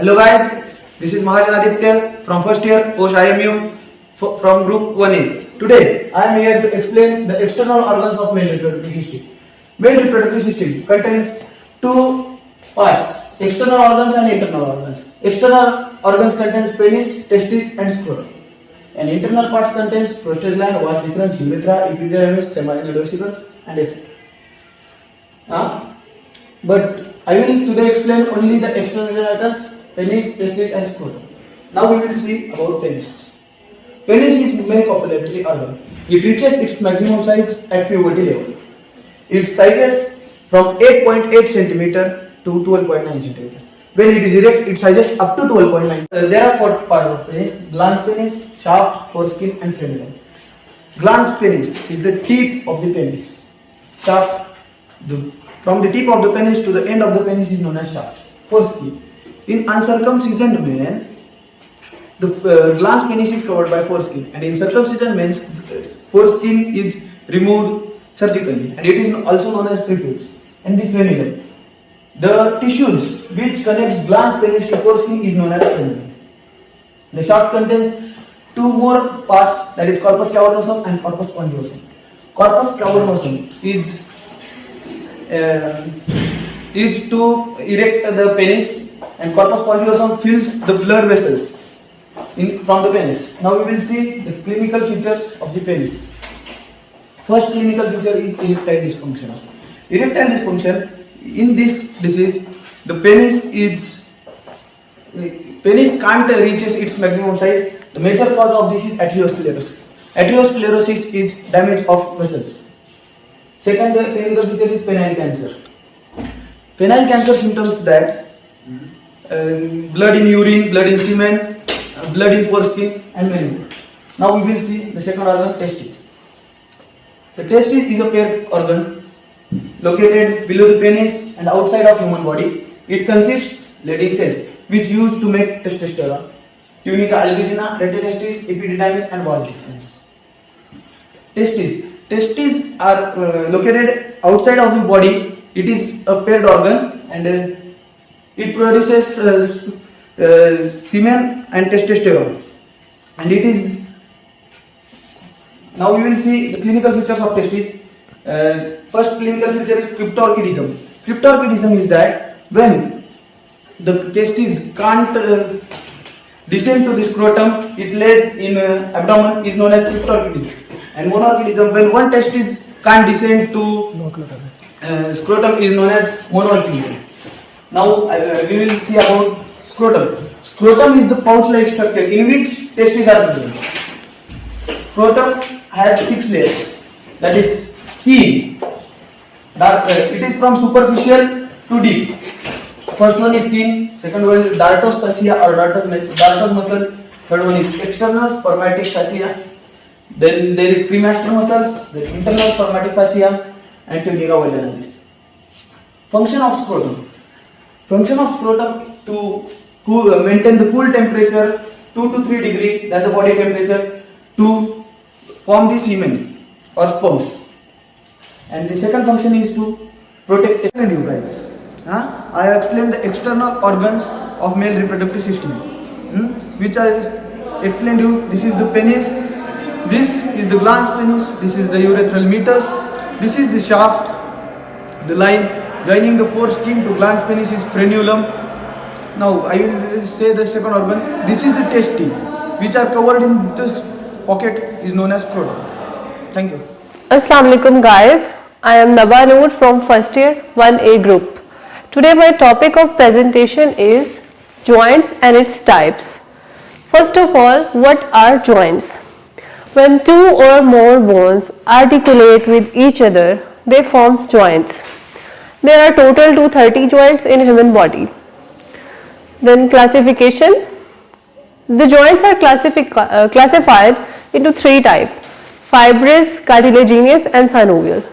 Hello guys, this is Mahajan Aditya from first year post IMU from group 1A. Today I am here to explain the external organs of male reproductive system. Male reproductive system contains two parts, external organs and internal organs. External organs contains penis, testis and scrotum. And internal parts contains prostate gland, vas deferens, urethra, epididymis, seminal vesicles and etc. But I will today explain only the external organs, penis, testis and scrotum. Now we will see about penis. Penis is male copulatory organ. It reaches its maximum size at puberty level. Its sizes from 8.8 cm to 12.9 cm. When it is erect, it sizes up to 12.9. There are four parts of penis: glans penis, shaft, foreskin and frenulum. Glans penis is the tip of the penis. Shaft, from the tip of the penis to the end of the penis is known as shaft. Foreskin. In uncircumcision men, the glans penis is covered by foreskin, and in circumcision men, foreskin is removed surgically, and it is also known as prepuce. And the frenulum, the tissues which connects glans penis to foreskin is known as frenulum. The shaft contains two more parts, that is corpus cavernosum and corpus spongiosum. Corpus cavernosum is to erect the penis, and corpus spongiosum fills the blood vessels from the penis. Now we will see the clinical features of the penis. First clinical feature is erectile dysfunction. Erectile dysfunction, in this disease, the penis can't reach its maximum size. The major cause of this is atherosclerosis. Atherosclerosis is damage of vessels. Second clinical feature is penile cancer. Penile cancer symptoms that blood in urine, blood in semen, blood in foreskin and many more. Now we will see the second organ, testis. The testis is a paired organ located below the penis and outside of human body. It consists Leydig cells which used to make testosterone, tunica albuginea, retestis, epididymis and vas deferens. Testes are located outside of the body. It is a paired organ and it produces semen and testosterone. And it is, now we will see the clinical features of testes. First clinical feature is cryptorchidism. Cryptorchidism is that when the testes can't descend to the scrotum, it lays in abdomen, is known as cryptorchidism. And monorchidism, when one testis can't descend to scrotum, is known as monorchidism. Now we will see about scrotum. Scrotum is the pouch-like structure in which testes are present. Scrotum has 6 layers. That is skin. It is from superficial to deep. First one is skin. Second one is dartos fascia or dartos muscle. Third one is external spermatic fascia. Then there is premaster muscles, the internal spermatic fascia and tunica vaginalis. Function of scrotum. Function of scrotum to maintain the cool temperature 2 to 3 degrees than the body temperature to form the semen or sperms. And the second function is to protect you guys. I have explained the external organs of male reproductive system, which I explained you. This is the penis, this is the glans penis, this is the urethral meatus, this is the shaft. The line joining the foreskin to glans penis is frenulum. Now I will say the second organ. This is the testes, which are covered in this pocket, is known as scrotum. Thank you. Assalamu alaikum guys. I am Naba Noor from first year 1A group. Today my topic of presentation is joints and its types. First of all, what are joints? When two or more bones articulate with each other, they form joints. There are total 230 joints in human body. Then classification. The joints are classified into 3 types: fibrous, cartilaginous and synovial.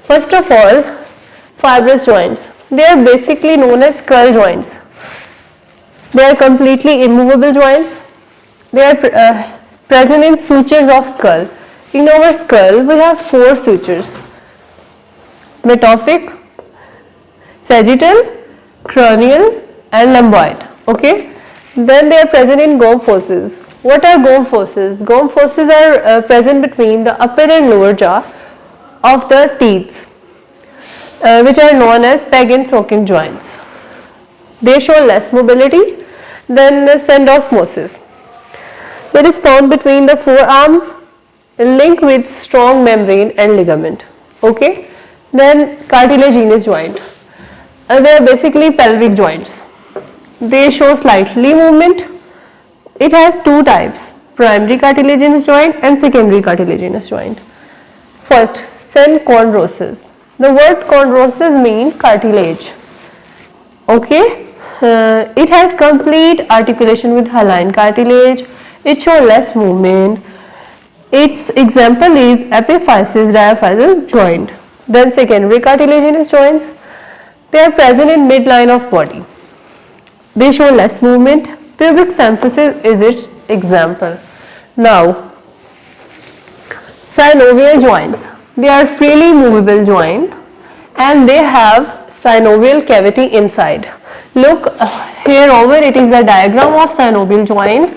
First of all, fibrous joints. They are basically known as skull joints. They are completely immovable joints. They are present in sutures of skull. In our skull, we have 4 sutures: metaphyseal, sagittal, cranial and lumboid. Okay. Then they are present in gum forces. What are gum forces? Gum forces are present between the upper and lower jaw of the teeth, which are known as peg and socket joints. They show less mobility than syndesmosis. That is found between the forearms, linked with strong membrane and ligament. Okay. Then cartilaginous joint. They are basically pelvic joints. They show slightly movement. It has two types: primary cartilaginous joint and secondary cartilaginous joint. First, synchondrosis. The word chondrosis means cartilage. Okay. It has complete articulation with hyaline cartilage. It shows less movement. Its example is epiphysis diaphyseal joint. Then secondary cartilaginous joints. They are present in midline of body. They show less movement. Pubic symphysis is its example. Now, synovial joints. They are freely movable joint and they have synovial cavity inside. Look here over, it is a diagram of synovial joint.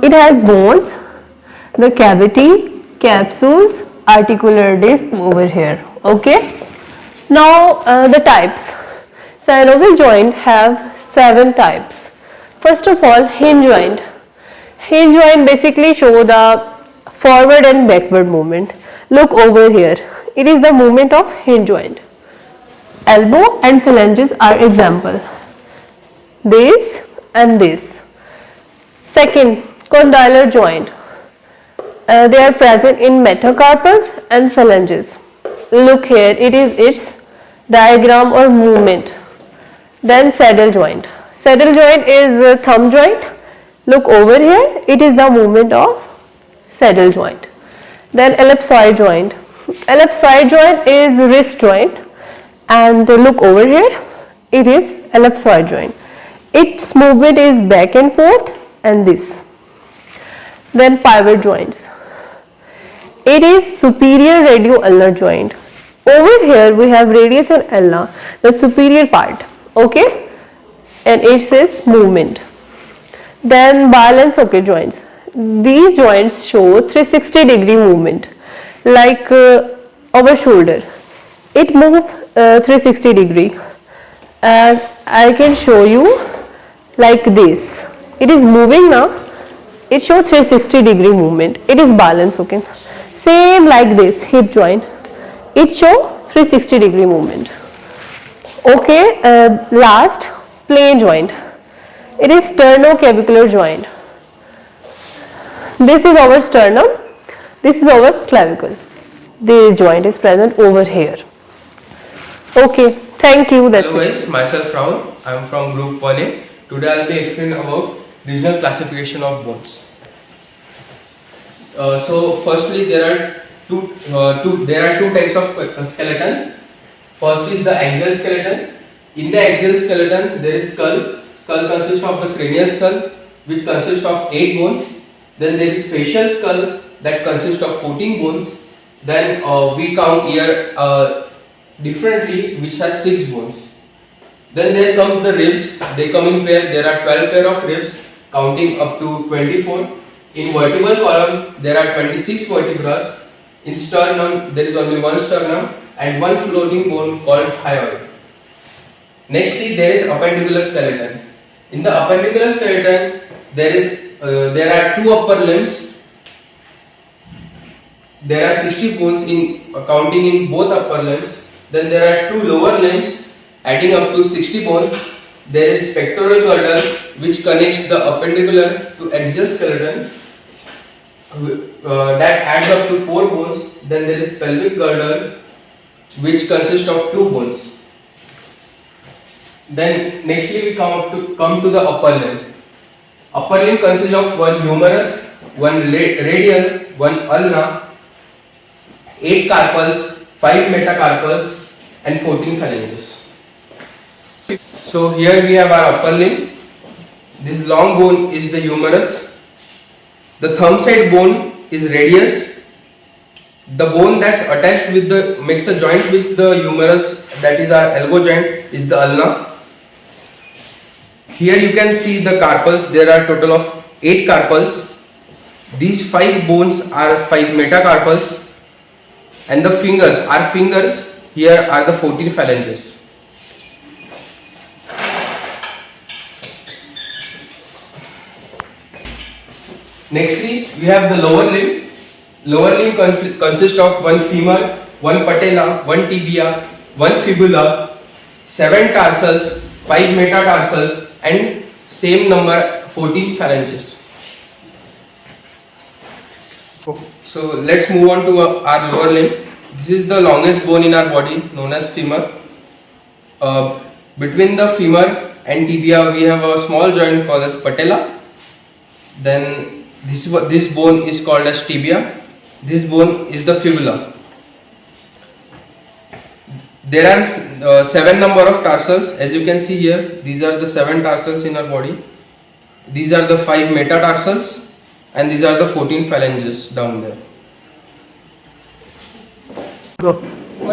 It has bones, the cavity, capsules, articular disc over here. Okay. Now the types. Synovial joint have 7 types. First of all, hinge joint. Hinge joint basically show the forward and backward movement. Look over here. It is the movement of hinge joint. Elbow and phalanges are example. This and this. Second, condylar joint. They are present in metacarpals and phalanges. Look here, it is its diagram or movement. Then saddle joint. Saddle joint is a thumb joint. Look over here, it is the movement of saddle joint. Then ellipsoid joint. Ellipsoid joint is wrist joint, and look over here, it is ellipsoid joint. Its movement is back and forth and this. Then pivot joints. It is superior radioulnar joint. Over here we have radius and ulna, the superior part. Okay, and it says movement. Then ball and socket joints. These joints show 360-degree movement, like our shoulder. It moves 360 degree. I can show you like this. It is moving now. It shows 360-degree movement. It is ball and socket. Same like this, hip joint. It shows 360-degree movement. Okay, last, plane joint. It is sternoclavicular joint. This is our sternum. This is our clavicle. This joint is present over here. Okay, thank you. That's Hello it. guys, myself Rahul. I am from Group 1A. Today I will be explaining about regional classification of bones. So firstly, there are two types of skeletons. First is the axial skeleton. In the axial skeleton, there is skull. Skull consists of the cranial skull, which consists of 8 bones. Then there is facial skull that consists of 14 bones. Then we count ear differently, which has 6 bones. Then there comes the ribs. They come in pair. There are 12 pair of ribs, counting up to 24. In vertebral column, there are 26 vertebrae. In sternum, there is only one sternum and one floating bone called hyoid. Nextly, there is appendicular skeleton. In the appendicular skeleton, there are 2 upper limbs. There are 60 bones in counting in both upper limbs. Then there are 2 lower limbs, adding up to 60 bones. There is pectoral girdle, which connects the appendicular to axial skeleton. That adds up to 4 bones. Then there is pelvic girdle, which consists of 2 bones. Then nextly we come to the upper limb. Upper limb consists of 1 humerus, 1 radial, 1 ulna, 8 carpals, 5 metacarpals and 14 phalanges. So here we have our upper limb. This long bone is the humerus. The thumb side bone is radius. The bone that's attached with makes a joint with the humerus, that is our elbow joint, is the ulna. Here you can see the carpals. There are total of 8 carpals. These 5 bones are 5 metacarpals, and the fingers are fingers. Here are the 14 phalanges. Nextly, we have the lower limb. Lower limb consists of one femur, one patella, one tibia, one fibula, 7 tarsals, 5 metatarsals, and same number 14 phalanges. So let's move on to our lower limb. This is the longest bone in our body, known as femur. Between the femur and tibia, we have a small joint called as patella. Then this bone is called as tibia. This bone is the fibula. There are 7 number of tarsals. As you can see here, these are the 7 tarsals in our body. These are the 5 metatarsals, and these are the 14 phalanges down there.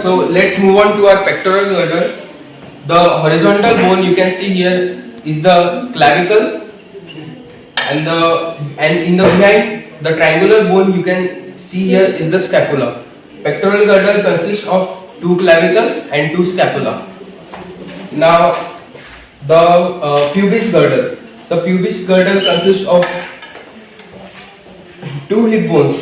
So let's move on to our pectoral girdle. The horizontal bone you can see here is the clavicle, and in the behind, the triangular bone you can see here is the scapula. Pectoral girdle consists of 2 clavicle and 2 scapula. Now the pubis girdle. The pubis girdle consists of 2 hip bones.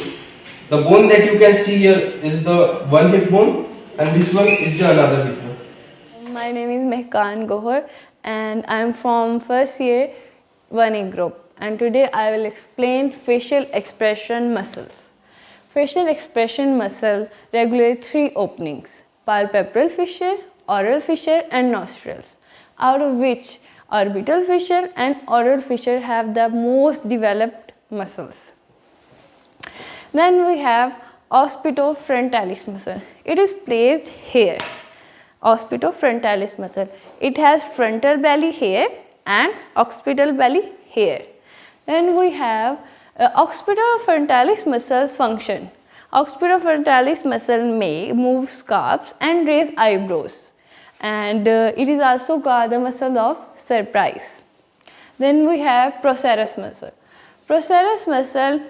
The bone that you can see here is the one hip bone, and this one is the another hip bone. My name is Mehekan Gohar, and I am from first year 1A group, and today I will explain facial expression muscles. Facial expression muscle regulate 3 openings: palpebral fissure, oral fissure, and nostrils, out of which orbital fissure and oral fissure have the most developed muscles. Then we have occipitofrontalis muscle. It is placed here. Occipitofrontalis muscle. It has frontal belly here and occipital belly here. Then we have occipitofrontalis muscle function. Occipitofrontalis muscle may move scalps and raise eyebrows, and it is also called the muscle of surprise. Then we have procerus muscle. Procerus muscle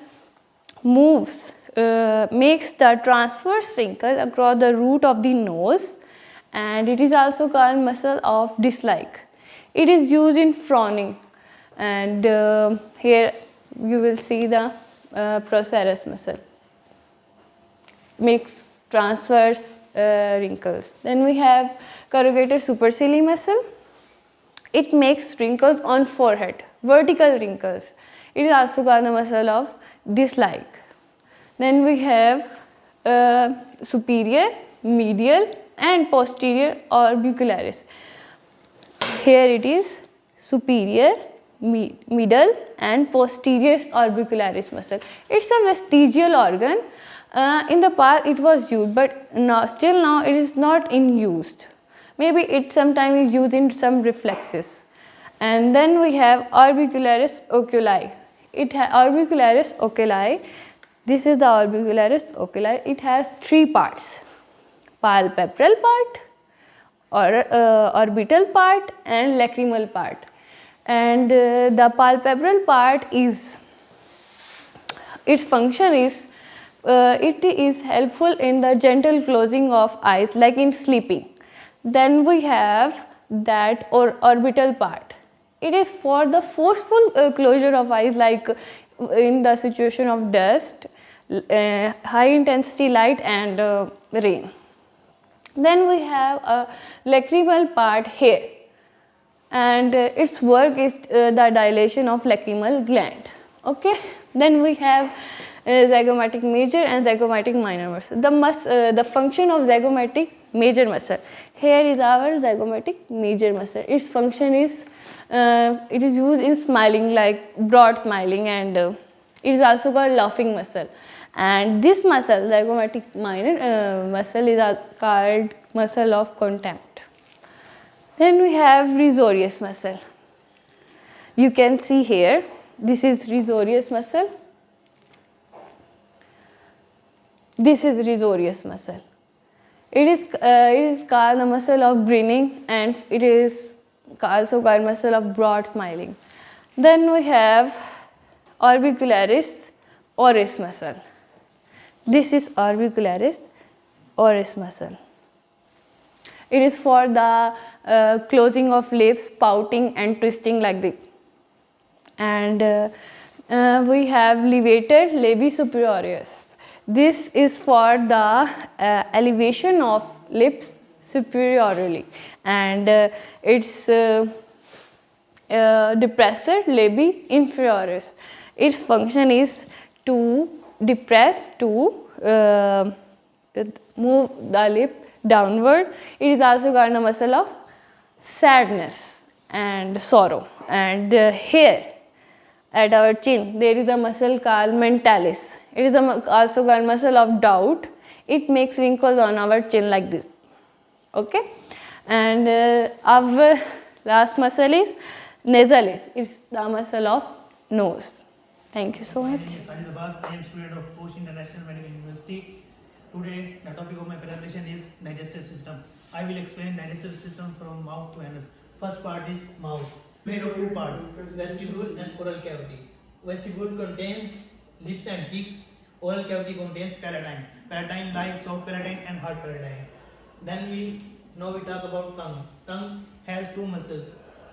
makes the transverse wrinkle across the root of the nose, and it is also called muscle of dislike. It is used in frowning, and here you will see the procerus muscle makes transverse wrinkles. Then we have corrugator supercilii muscle. It makes wrinkles on forehead, vertical wrinkles. It is also called the muscle of dislike. Then we have superior, medial, and posterior orbicularis. Here it is superior, middle, and posterior orbicularis muscle. It's a vestigial organ. In the past it was used, but still now it is not in used. Maybe it sometimes is used in some reflexes. And then we have orbicularis oculi. Orbicularis oculi. This is the orbicularis oculi. It has 3 parts: palpebral part, orbital part, and lacrimal part. And the palpebral part is, its function is, it is helpful in the gentle closing of eyes, like in sleeping. Then we have that orbital part. It is for the forceful closure of eyes, like in the situation of dust, high intensity light, and rain. Then we have a lacrimal part here, and its work is the dilation of lacrimal gland. Okay. Then we have zygomatic major and zygomatic minor muscle. The function of zygomatic major muscle. Here is our zygomatic major muscle. Its function is, it is used in smiling, like broad smiling, and it is also called laughing muscle. And this muscle, zygomatic minor muscle, is called muscle of contempt. Then we have risorius muscle. You can see here, this is risorius muscle. This is risorius muscle. It is called the muscle of grinning, and it is also called muscle of broad smiling. Then we have orbicularis oris muscle. This is orbicularis oris muscle. It is for the closing of lips, pouting and twisting like this. And we have levator labii superioris. This is for the elevation of lips superiorly, and its depressor labii inferioris. Its function is to depress, to move the lip downward. It is also called a muscle of sadness and sorrow. And here at our chin there is a muscle called mentalis. It is also called muscle of doubt. It makes wrinkles on our chin like this. Okay, and our last muscle is nasalis. It's the muscle of nose. Thank you so much. My name is Abbas. I am student of Post International Medical University. Today, the topic of my presentation is digestive system. I will explain digestive system from mouth to anus. First part is mouth, made of two parts: vestibule and oral cavity. Vestibule contains lips and cheeks. Oral cavity contains palatine. Palatine lies soft palatine and hard palatine. Then we talk about tongue. Tongue has two muscles: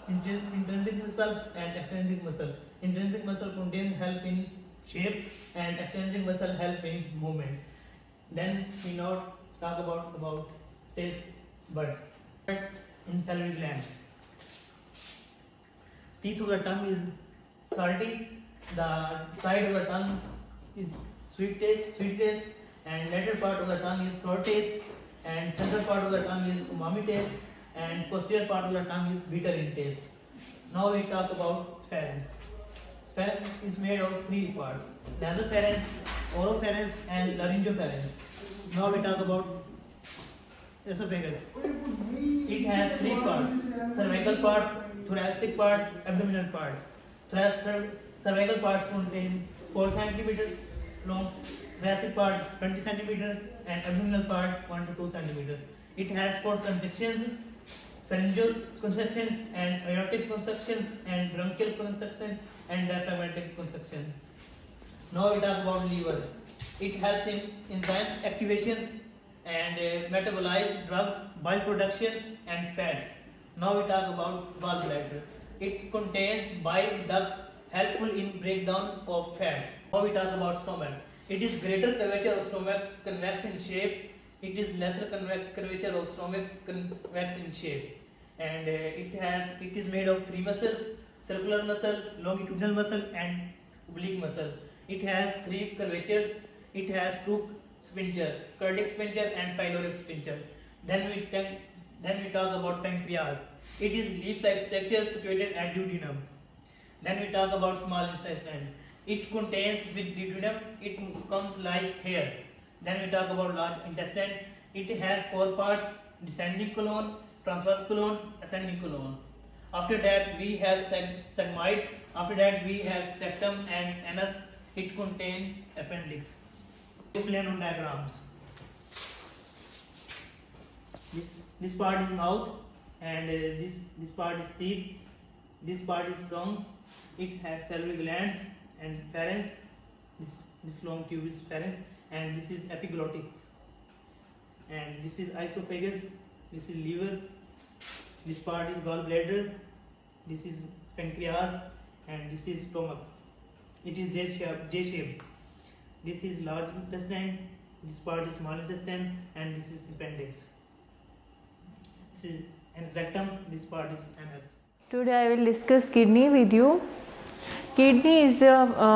intrinsic muscle and extrinsic muscle. Intrinsic muscle contains help in shape, and extrinsic muscle help in movement. Then we now talk about taste buds in salivary glands. Teeth of the tongue is salty. The side of the tongue is sweet taste, and lateral part of the tongue is sour taste, and central part of the tongue is umami taste, and posterior part of the tongue is bitter in taste. Now we talk about pharynx. Pharynx is made of three parts: nasopharynx, oropharynx, and laryngopharynx. Now we talk about esophagus. It has three parts: cervical parts, thoracic part, abdominal part. Cervical parts contain 4 cm long, thoracic part 20 cm, and abdominal part 1 to 2 cm. It has 4 constructions: pharyngeal constructions, and aortic constructions, and bronchial construction, and diaphragmatic construction. Now we talk about liver. It helps in enzyme activation and metabolize drugs, bile production, and fats. Now we talk about gallbladder. It contains bile duct helpful in breakdown of fats. Now we talk about stomach. It is greater curvature of stomach, convex in shape. It is lesser curvature of stomach, convex in shape. And it is made of 3 muscles: circular muscle, longitudinal muscle, and oblique muscle. It has 3 curvatures. It has 2 sphincter: cardiac sphincter and pyloric sphincter. Then we talk about pancreas. It is leaf-like structure situated at duodenum. Then we talk about small intestine. It contains with duodenum. It comes like hair. Then we talk about large intestine. It has 4 parts: descending colon, transverse colon, ascending colon. After that we have sigmoid. After that we have rectum and anus. It contains appendix. Explain on diagrams. This part is mouth, and this part is teeth. This part is tongue. It has salivary glands and pharynx. This long tube is pharynx, and this is epiglottis. And this is esophagus. This is liver. This part is gallbladder. This is pancreas, and this is stomach. It is J-shaped. This is large intestine. This part is small intestine, and this is appendix. This is rectum. This part is anus. Today I will discuss kidney with you. Kidney is the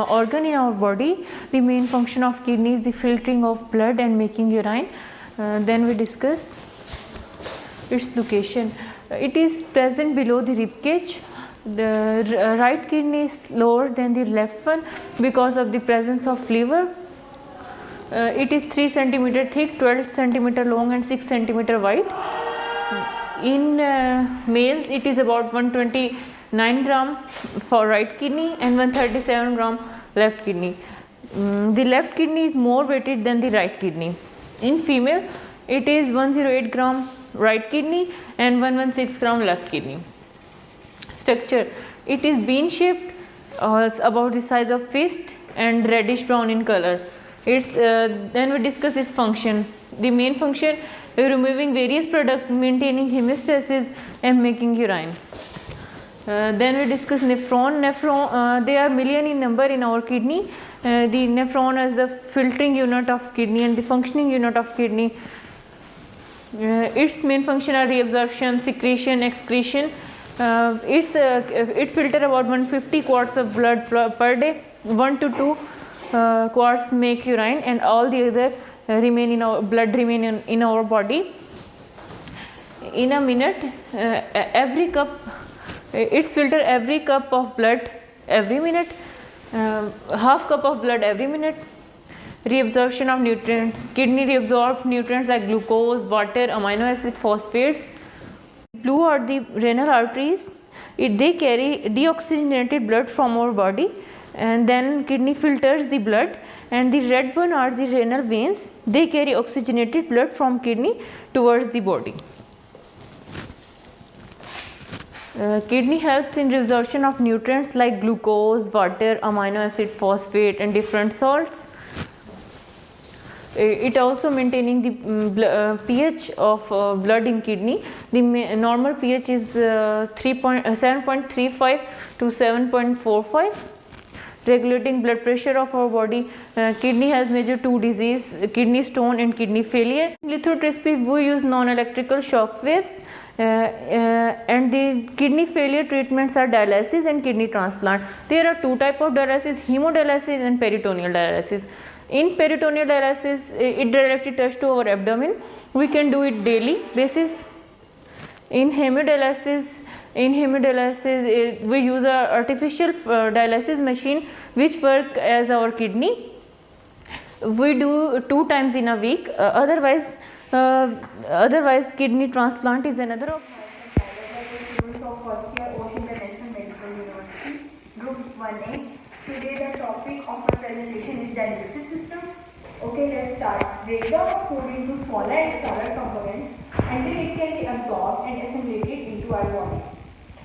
organ in our body. The main function of kidney is the filtering of blood and making urine. Then we discuss its location. It is present below the rib cage. The right kidney is lower than the left one because of the presence of liver. It is 3 cm thick, 12 cm long, and 6 cm wide. In males, it is about 129 gram for right kidney and 137 gram left kidney. The left kidney is more weighted than the right kidney. In female, it is 108 gram right kidney and 116 gram left kidney. structure. It is bean shaped, about the size of fist, and reddish brown in color. Then we discuss its function. The main function is removing various products, maintaining hemostasis, and making urine. Then we discuss nephron. They are million in number in our kidney. The nephron is the filtering unit of kidney and the functioning unit of kidney. Its main function are reabsorption, secretion, excretion. It filter about 150 quarts of blood per day. 1 to 2 quarts make urine, and all the other remain in our blood, remain in our body. In a minute, every cup, it's filter every cup of blood every minute, half cup of blood every minute. Reabsorption of nutrients. Kidney reabsorb nutrients like glucose, water, amino acid, phosphates. Blue are the renal arteries. They carry deoxygenated blood from our body, and then kidney filters the blood. And the red one are the renal veins. They carry oxygenated blood from kidney towards the body. Kidney helps in reabsorption of nutrients like glucose, water, amino acid, phosphate, and different salts. It also maintaining the pH of blood in kidney. The normal pH is 7.35 to 7.45. Regulating blood pressure of our body. Kidney has major two disease: kidney stone and kidney failure. Lithotripsy, we use non-electrical shock waves, and the kidney failure treatments are dialysis and kidney transplant. There are two types of dialysis: hemodialysis and peritoneal dialysis. In peritoneal dialysis, it directly touches to our abdomen. We can do it daily basis. In hemodialysis, we use a artificial dialysis machine which work as our kidney. We do 2 times in a week. Otherwise, kidney transplant is another option. Group 1A. Today the topic of our presentation is digestive system. Okay, let's start. Break down food into smaller and smaller components until it can be absorbed and assimilated into our body.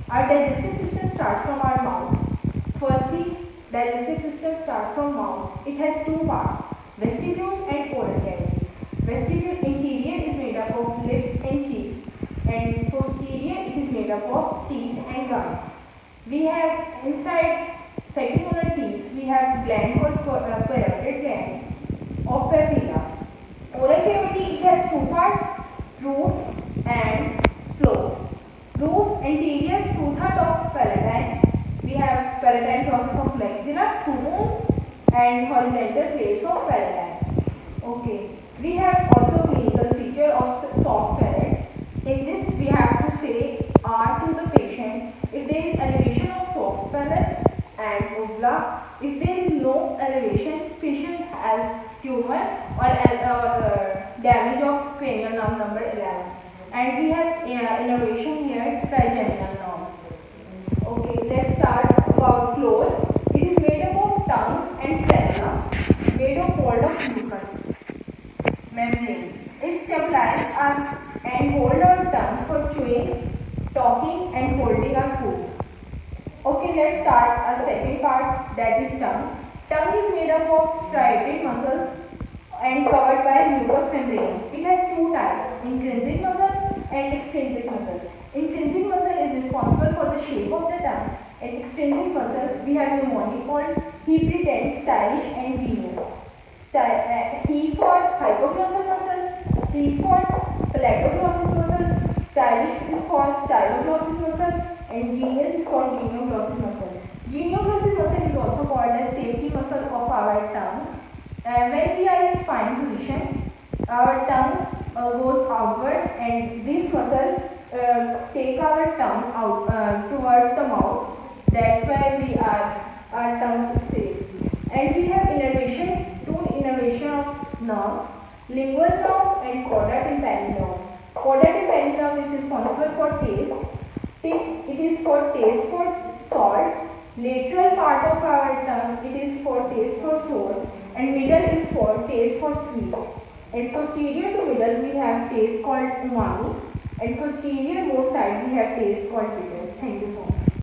Our digestive system starts from our mouth. Firstly, digestive system starts from mouth. It has 2 parts, vestibule and oral cavity. Vestibule interior is made up of lips and cheeks, and posterior it is made up of teeth and gums. We have inside second-molar teeth, we have gland called parotid gland of papilla. Oral cavity, it has 2 parts, root and floor. Root anterior 2/3 of palatine. We have palatine process of maxilla, 2 bones, and horizontal plates of palatine. Okay. We have also clinical feature of soft palate. In this, we have to say R to the patient if there is elevation of soft palate and uvula. If there is no elevation, patient has tumor or damage of cranial nerve number 11. And we have innovation here, trigeminal nerve. Okay, let's start about floor. It is made up of tongue and frenulum, made of fold of mucus membrane. It stabilizes us and hold our tongue for chewing, talking, and holding our food. Okay, let's start our second part, that is tongue. Tongue is made up of striated muscles and covered by mucous membrane. It has 2 types, intrinsic muscle and extrinsic muscle. Intrinsic muscle is responsible for the shape of the tongue, and extrinsic muscle we have mnemonic called he pretends, stylish, and genius. He for hypoglossal muscle, T for palatoglossus muscle, stylish is for styloglossus muscle, and genius is for genioglossus muscle. Genioglossus muscle is also called as safety muscle of our tongue. When we are in spine position, our tongue goes outward, and this muscle take our tongue out towards the mouth. That's why our tongue is safe. And we have innervation, 2 innervation of nerves, lingual nerve and chorda tympani nerve. Chorda tympani nerve is responsible for taste. It is for taste for salt. Lateral part of our tongue, it is for taste for sour, and middle is for taste for sweet. And posterior to middle we have taste called umami, and posterior both sides we have taste called bitter.